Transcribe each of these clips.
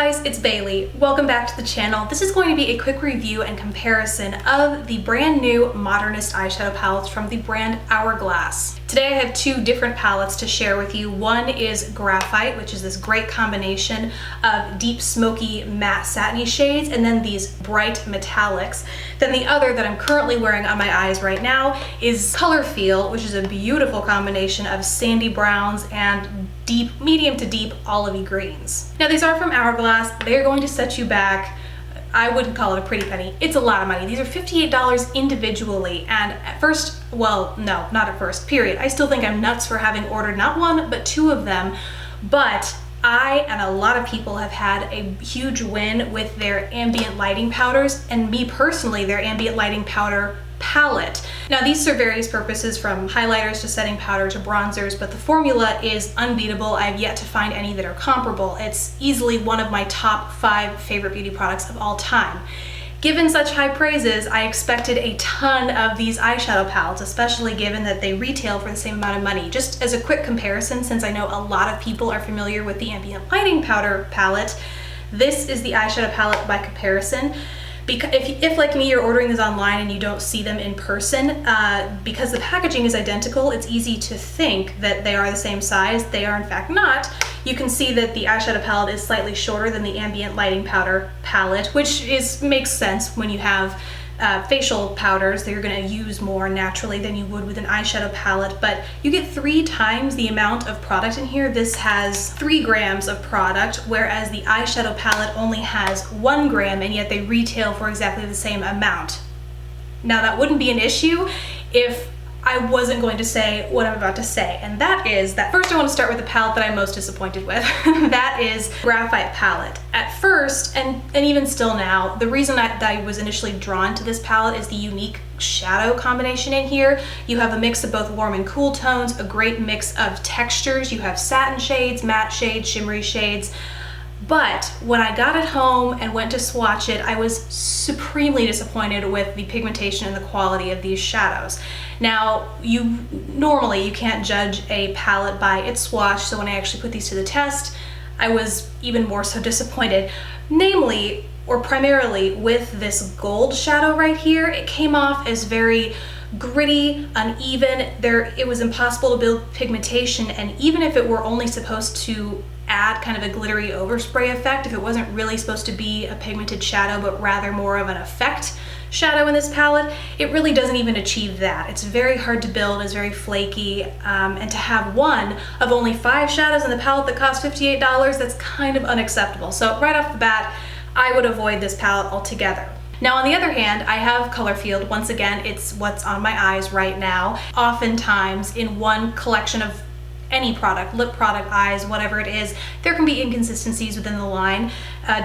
guys, it's Bailey. Welcome back to the channel. This is going to be a quick review and comparison of the brand new Modernist eyeshadow palettes from the brand Hourglass. Today I have two different palettes to share with you. One is Graphite, which is this great combination of deep smoky matte satiny shades and then these bright metallics. Then the other that I'm currently wearing on my eyes right now is Color Feel, which is a beautiful combination of sandy browns and deep, medium to deep olivey greens. Now these are from Hourglass. They're going to set you back, I wouldn't call it a pretty penny. It's a lot of money. These are $58 individually, and at first, well, no, not at first, period. I still think I'm nuts for having ordered not one, but two of them, but I and a lot of people have had a huge win with their ambient lighting powders, and me personally, their ambient lighting powder palette. Now these serve various purposes, from highlighters to setting powder to bronzers, but the formula is unbeatable. I've yet to find any that are comparable. It's easily one of my top 5 favorite beauty products of all time. Given such high praises, I expected a ton of these eyeshadow palettes, especially given that they retail for the same amount of money. Just as a quick comparison, since I know a lot of people are familiar with the ambient lighting powder palette, this is the eyeshadow palette by comparison. Because if like me, you're ordering these online and you don't see them in person, because the packaging is identical, it's easy to think that they are the same size. They are in fact not. You can see that the eyeshadow palette is slightly shorter than the ambient lighting powder palette, which makes sense when you have facial powders that you're going to use more naturally than you would with an eyeshadow palette, but you get 3 times the amount of product in here. This has 3 grams of product, whereas the eyeshadow palette only has 1 gram, and yet they retail for exactly the same amount. Now that wouldn't be an issue if I wasn't going to say what I'm about to say, and that is that first I want to start with the palette that I'm most disappointed with. That is Graphite Palette. At first, and even still now, the reason that I was initially drawn to this palette is the unique shadow combination in here. You have a mix of both warm and cool tones, a great mix of textures. You have satin shades, matte shades, shimmery shades. But when I got it home and went to swatch it, I was supremely disappointed with the pigmentation and the quality of these shadows. Now, normally you can't judge a palette by its swatch, so when I actually put these to the test, I was even more so disappointed. Namely, or primarily with this gold shadow right here, it came off as very gritty, uneven. It was impossible to build pigmentation, and even if it were only supposed to add kind of a glittery overspray effect, if it wasn't really supposed to be a pigmented shadow but rather more of an effect shadow in this palette, it really doesn't even achieve that. It's very hard to build, it's very flaky, and to have one of only 5 shadows in the palette that costs $58, that's kind of unacceptable. So right off the bat, I would avoid this palette altogether. Now on the other hand, I have Color Field. Once again, it's what's on my eyes right now. Oftentimes in one collection of any product, lip product, eyes, whatever it is, there can be inconsistencies within the line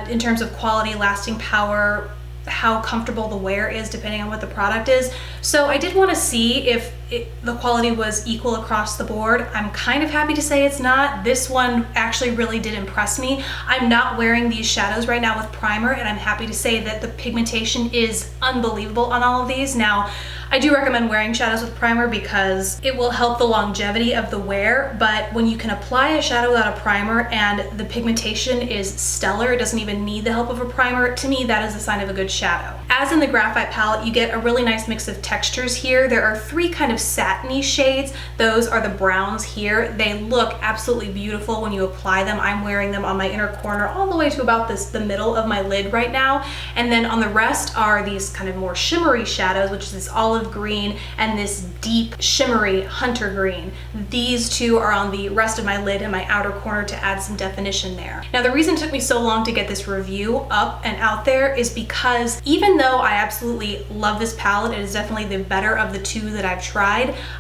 in terms of quality, lasting power, how comfortable the wear is depending on what the product is. So I did want to see if the quality was equal across the board. I'm kind of happy to say it's not. This one actually really did impress me. I'm not wearing these shadows right now with primer, and I'm happy to say that the pigmentation is unbelievable on all of these. Now, I do recommend wearing shadows with primer because it will help the longevity of the wear, but when you can apply a shadow without a primer and the pigmentation is stellar, it doesn't even need the help of a primer, to me that is a sign of a good shadow. As in the Graphite palette, you get a really nice mix of textures here. There are 3 kind of satiny shades. Those are the browns here. They look absolutely beautiful when you apply them. I'm wearing them on my inner corner all the way to about the middle of my lid right now. And then on the rest are these kind of more shimmery shadows, which is this olive green and this deep shimmery hunter green. These two are on the rest of my lid and my outer corner to add some definition there. Now the reason it took me so long to get this review up and out there is because even though I absolutely love this palette, it is definitely the better of the 2 that I've tried,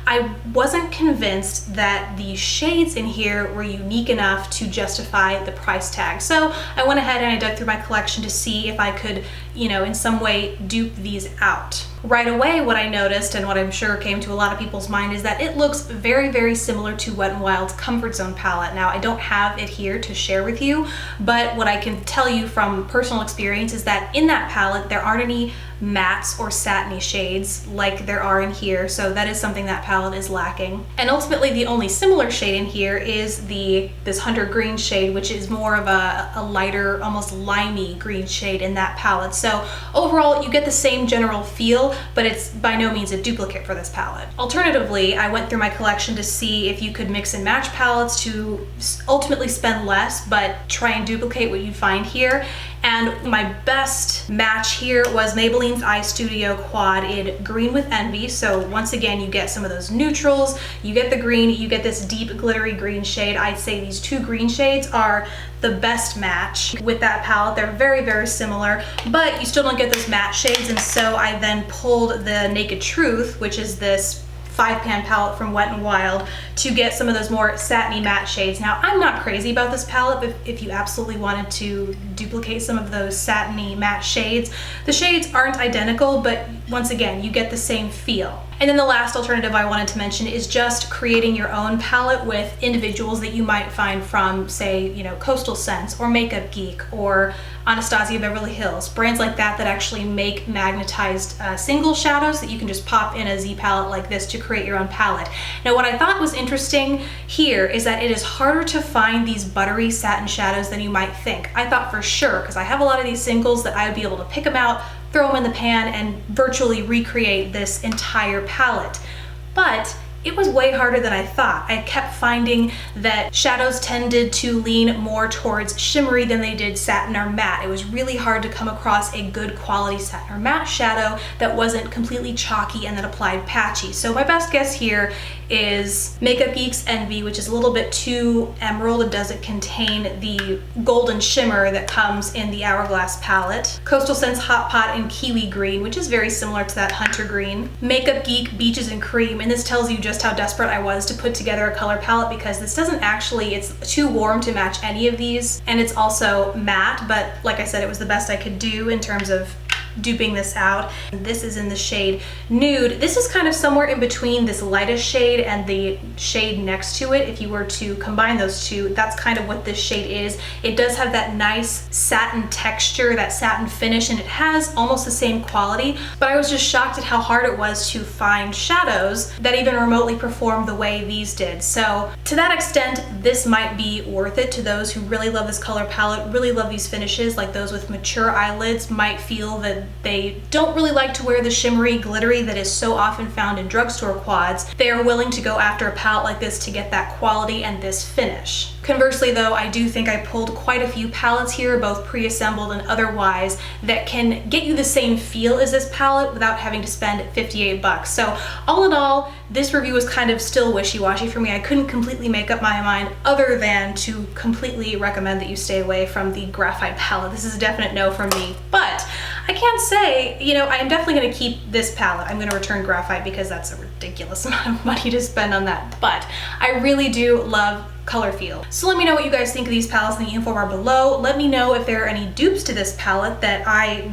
I wasn't convinced that the shades in here were unique enough to justify the price tag. So I went ahead and I dug through my collection to see if I could, in some way dupe these out. Right away, what I noticed, and what I'm sure came to a lot of people's mind, is that it looks very, very similar to Wet n Wild's Comfort Zone palette. Now, I don't have it here to share with you, but what I can tell you from personal experience is that in that palette, there aren't any mattes or satiny shades like there are in here, so that is something that palette is lacking. And ultimately the only similar shade in here is this Hunter Green shade, which is more of a lighter, almost limey green shade in that palette. So overall you get the same general feel, but it's by no means a duplicate for this palette. Alternatively, I went through my collection to see if you could mix and match palettes to ultimately spend less but try and duplicate what you find here. And my best match here was Maybelline's Eye Studio Quad in Green with Envy. So once again, you get some of those neutrals, you get the green, you get this deep glittery green shade. I'd say these two green shades are the best match with that palette. They're very, very similar, but you still don't get those matte shades. And so I then pulled the Naked Truth, which is this 5-pan palette from Wet n Wild, to get some of those more satiny matte shades. Now, I'm not crazy about this palette, but if you absolutely wanted to duplicate some of those satiny matte shades, the shades aren't identical, but once again, you get the same feel. And then the last alternative I wanted to mention is just creating your own palette with individuals that you might find from, say, you know, Coastal Scents or Makeup Geek or Anastasia Beverly Hills, brands like that that actually make magnetized single shadows that you can just pop in a Z palette like this to create your own palette. Now, what I thought was interesting here is that it is harder to find these buttery satin shadows than you might think. I thought for sure, because I have a lot of these singles, that I would be able to pick them out, throw them in the pan, and virtually recreate this entire palette. But it was way harder than I thought. I kept finding that shadows tended to lean more towards shimmery than they did satin or matte. It was really hard to come across a good quality satin or matte shadow that wasn't completely chalky and then applied patchy. So my best guess here is Makeup Geek's Envy, which is a little bit too emerald. It doesn't contain the golden shimmer that comes in the Hourglass palette. Coastal Scents Hot Pot in Kiwi Green, which is very similar to that Hunter Green. Makeup Geek Beaches and Cream, and this tells you just how desperate I was to put together a color palette, because this doesn't actually, it's too warm to match any of these, and it's also matte, but like I said, it was the best I could do in terms of duping this out. This is in the shade Nude. This is kind of somewhere in between this lightest shade and the shade next to it. If you were to combine those two, that's kind of what this shade is. It does have that nice satin texture, that satin finish, and it has almost the same quality, but I was just shocked at how hard it was to find shadows that even remotely perform the way these did. So to that extent, this might be worth it to those who really love this color palette, really love these finishes. Like those with mature eyelids might feel that they don't really like to wear the shimmery glittery that is so often found in drugstore quads. They are willing to go after a palette like this to get that quality and this finish. Conversely though, I do think I pulled quite a few palettes here, both pre-assembled and otherwise, that can get you the same feel as this palette without having to spend 58 bucks. So all in all, this review was kind of still wishy-washy for me. I couldn't completely make up my mind other than to completely recommend that you stay away from the Graphite palette. This is a definite no from me, but I can't say, you know, I am definitely going to keep this palette. I'm going to return Graphite because that's a ridiculous amount of money to spend on that, but I really do love color feel. So let me know what you guys think of these palettes in the info bar below. Let me know if there are any dupes to this palette that I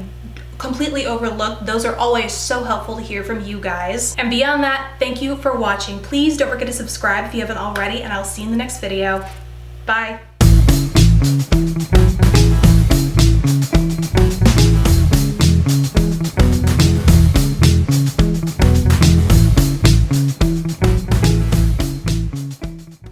completely overlooked. Those are always so helpful to hear from you guys. And beyond that, thank you for watching. Please don't forget to subscribe if you haven't already, and I'll see you in the next video. Bye.